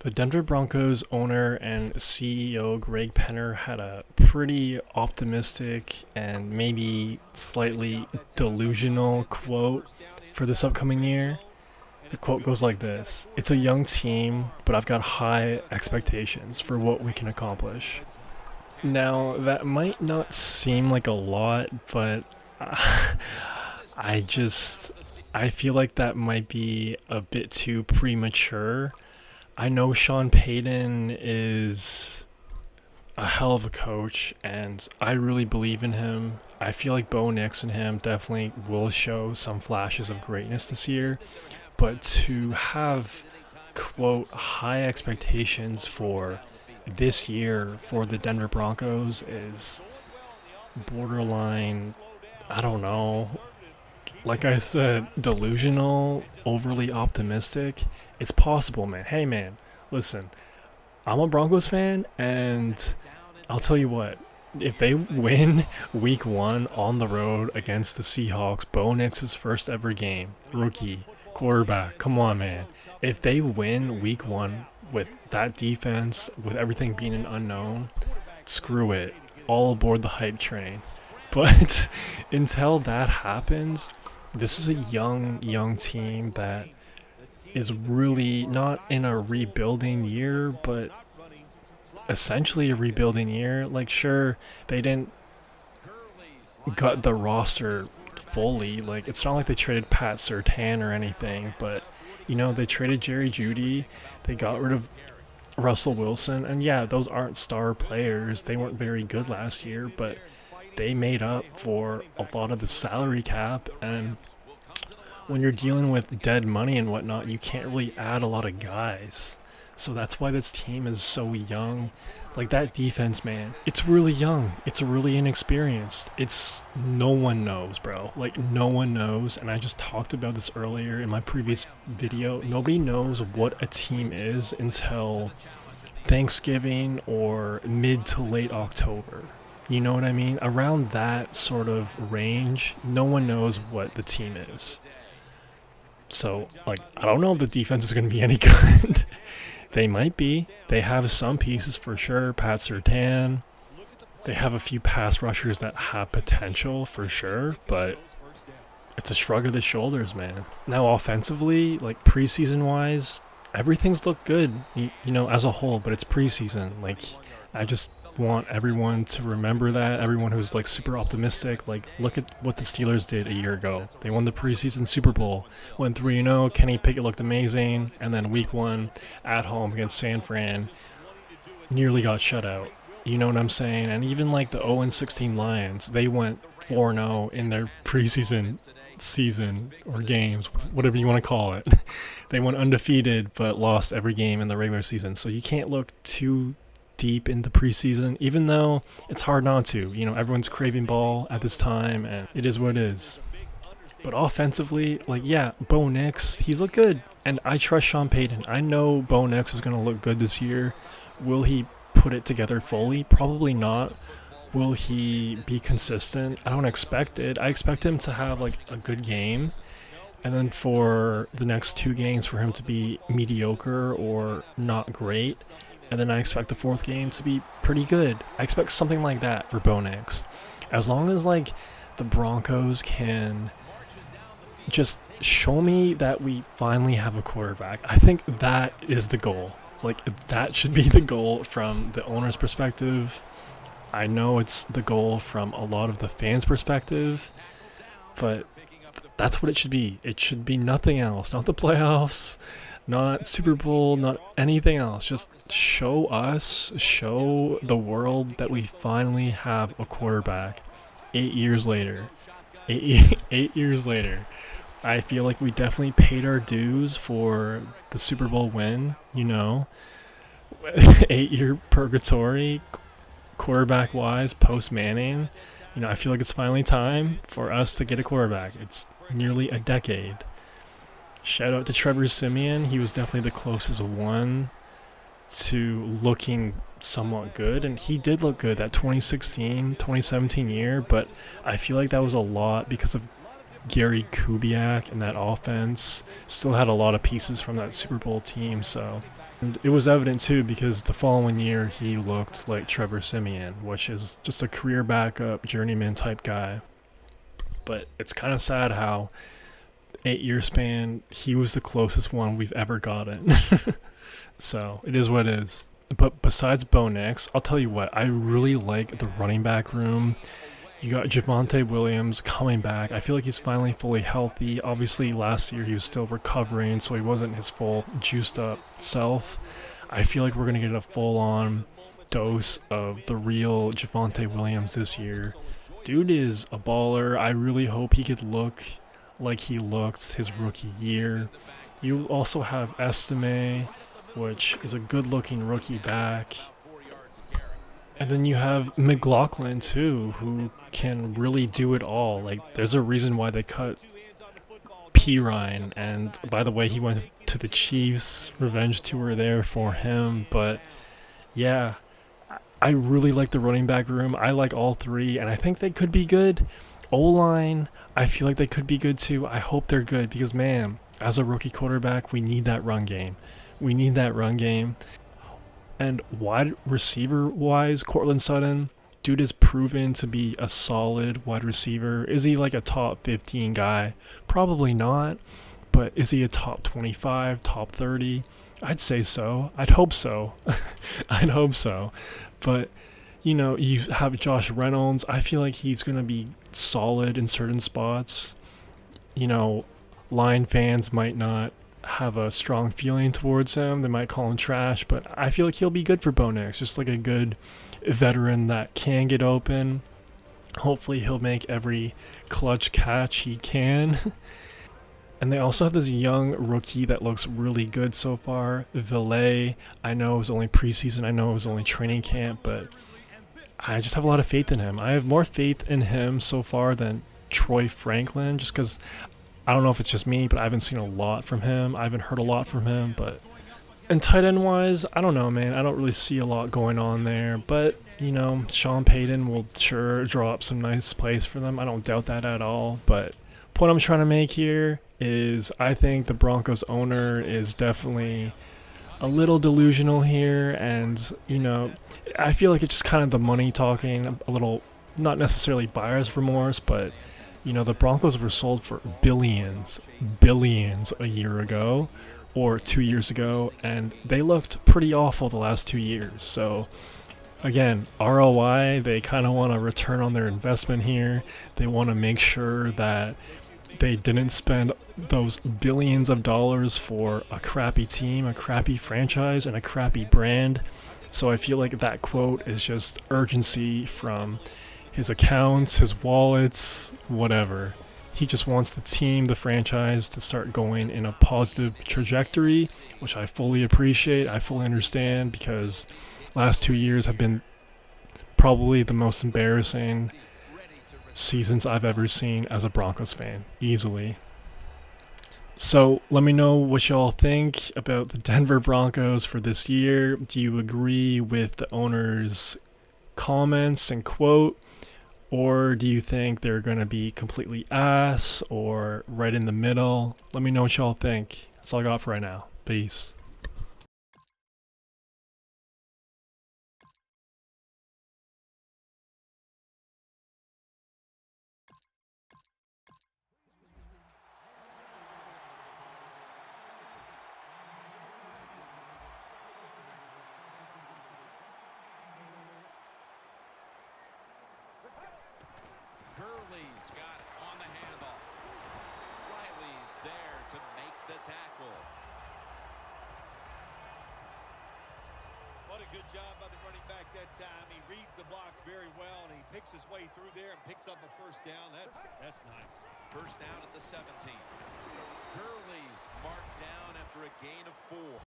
The Denver Broncos owner and CEO Greg Penner had a pretty optimistic and maybe slightly delusional quote for this upcoming year. The quote goes like this: "It's a young team, but I've got high expectations for what we can accomplish." Now, that might not seem like a lot, but I just I feel like that might be a bit too premature. I know Sean Payton is a hell of a coach, and I really believe in him. I feel like Bo Nix and him definitely will show some flashes of greatness this year, but to have, quote, high expectations for this year for the Denver Broncos is borderline, I don't know, like I said, delusional, overly optimistic. It's possible, man. Hey, man, listen, I'm a Broncos fan, and I'll tell you what. If they win week one on the road against the Seahawks, Bo Nix's first ever game, rookie, quarterback, come on, man. If they win week one with that defense, with everything being an unknown, screw it. All aboard the hype train. But until that happens, this is a young team that is really not in a rebuilding year, but essentially a rebuilding year. Like, sure, they didn't gut the roster fully. Like, it's not like they traded Pat Surtain or anything, but, they traded Jerry Jeudy. They got rid of Russell Wilson. And yeah, those aren't star players. They weren't very good last year, but they made up for a lot of the salary cap. And when you're dealing with dead money and whatnot, you can't really add a lot of guys. So that's why this team is so young. Like, that defense, man, it's really young. It's really inexperienced. No one knows, bro. Like, no one knows. And I just talked about this earlier in my previous video. Nobody knows what a team is until Thanksgiving or mid to late October. You know what I mean? Around that sort of range, no one knows what the team is. So, like, I don't know if the defense is going to be any good. They might be. They have some pieces for sure. Pat Surtain. They have a few pass rushers that have potential for sure, but it's a shrug of the shoulders, man. Now, offensively, like preseason wise, everything's looked good, as a whole, but it's preseason. Like, I just want everyone to remember that. Everyone who's like super optimistic, like, look at what the Steelers did a year ago. They won the preseason Super Bowl, went 3-0. Kenny Pickett looked amazing, and then week one at home against San Fran, nearly got shut out. You know what I'm saying? And even like the 0-16 Lions, they went 4-0 in their preseason season or games, whatever you want to call it. They went undefeated but lost every game in the regular season. So you can't look too deep into preseason, even though it's hard not to. Everyone's craving ball at this time, and it is what it is. But offensively, like, yeah, Bo Nix, he's looked good, and I trust Sean Payton. I know Bo Nix is going to look good this year. Will he put it together fully? Probably not. Will he be consistent? I don't expect it. I expect him to have like a good game, and then for the next two games for him to be mediocre or not great. And then I expect the fourth game to be pretty good. I expect something like that for Bo Nix. As long as, like, the Broncos can just show me that we finally have a quarterback, I think that is the goal. Like, that should be the goal from the owner's perspective. I know it's the goal from a lot of the fans' perspective, but that's what it should be. It should be nothing else. Not the playoffs, not Super Bowl, not anything else. Just show the world that we finally have a quarterback 8 years later. 8 years later. I feel like we definitely paid our dues for the Super Bowl win, 8-year purgatory, quarterback-wise, post-Manning. I feel like it's finally time for us to get a quarterback. It's nearly a decade. Shout out to Trevor Siemian. He was definitely the closest one to looking somewhat good, and he did look good that 2016, 2017 year, but I feel like that was a lot because of Gary Kubiak and that offense. Still had a lot of pieces from that Super Bowl team, so And it was evident too because the following year he looked like Trevor Siemian, which is just a career backup, journeyman type guy. But it's kind of sad how 8 year span he was the closest one we've ever gotten. So it is what it is. But besides Bo Nix, I'll tell you what, I really like the running back room. You got Javonte Williams coming back. I feel like he's finally fully healthy. Obviously, last year he was still recovering, so he wasn't his full juiced up self. I feel like we're going to get a full on dose of the real Javonte Williams this year. Dude is a baller. I really hope he could look like he looked his rookie year. You also have Estime, which is a good looking rookie back. And then you have McLaughlin too, who can really do it all. Like, there's a reason why they cut Pirine, and by the way, he went to the Chiefs. Revenge tour there for him. But yeah, I really like the running back room. I like all three, and I think they could be good. O-line, I feel like they could be good too. I hope they're good because, man, as a rookie quarterback, we need that run game. We need that run game. And wide receiver wise, Cortland Sutton, dude is proven to be a solid wide receiver. Is he like a top 15 guy? Probably not. But is he a top 25, top 30? I'd say so. I'd hope so. I'd hope so. But, you know, you have Josh Reynolds. I feel like he's going to be solid in certain spots. You know, Lion fans might not have a strong feeling towards him. They might call him trash, but I feel like he'll be good for Bo Nix, just like a good veteran that can get open. Hopefully he'll make every clutch catch he can. And they also have this young rookie that looks really good so far, Ville. I know it was only preseason, I know it was only training camp, but I just have a lot of faith in him. I have more faith in him so far than Troy Franklin, just because I don't know if it's just me, but I haven't seen a lot from him. I haven't heard a lot from him, but and tight end wise, I don't know, man. I don't really see a lot going on there, but you know, Sean Payton will sure draw up some nice plays for them. I don't doubt that at all. But point I'm trying to make here is I think the Broncos owner is definitely a little delusional here, and you know, I feel like it's just kind of the money talking, a little not necessarily buyer's remorse, but you know, the Broncos were sold for billions a year ago or 2 years ago, and they looked pretty awful the last 2 years. So again, ROI, they kind of want to return on their investment here. They want to make sure that they didn't spend those billions of dollars for a crappy team, a crappy franchise, and a crappy brand. So I feel like that quote is just urgency from his accounts, his wallets, whatever. He just wants the team, the franchise, to start going in a positive trajectory, which I fully appreciate. I fully understand because last 2 years have been probably the most embarrassing seasons I've ever seen as a Broncos fan, easily. So let me know what y'all think about the Denver Broncos for this year. Do you agree with the owner's comments and quote? Or do you think they're going to be completely ass or right in the middle? Let me know what y'all think. That's all I got for right now. Peace. Gurley's got it on the handoff. Riley's there to make the tackle. What a good job by the running back that time. He reads the blocks very well, and he picks his way through there and picks up a first down. That's nice. First down at the 17. Gurley's marked down after a gain of 4.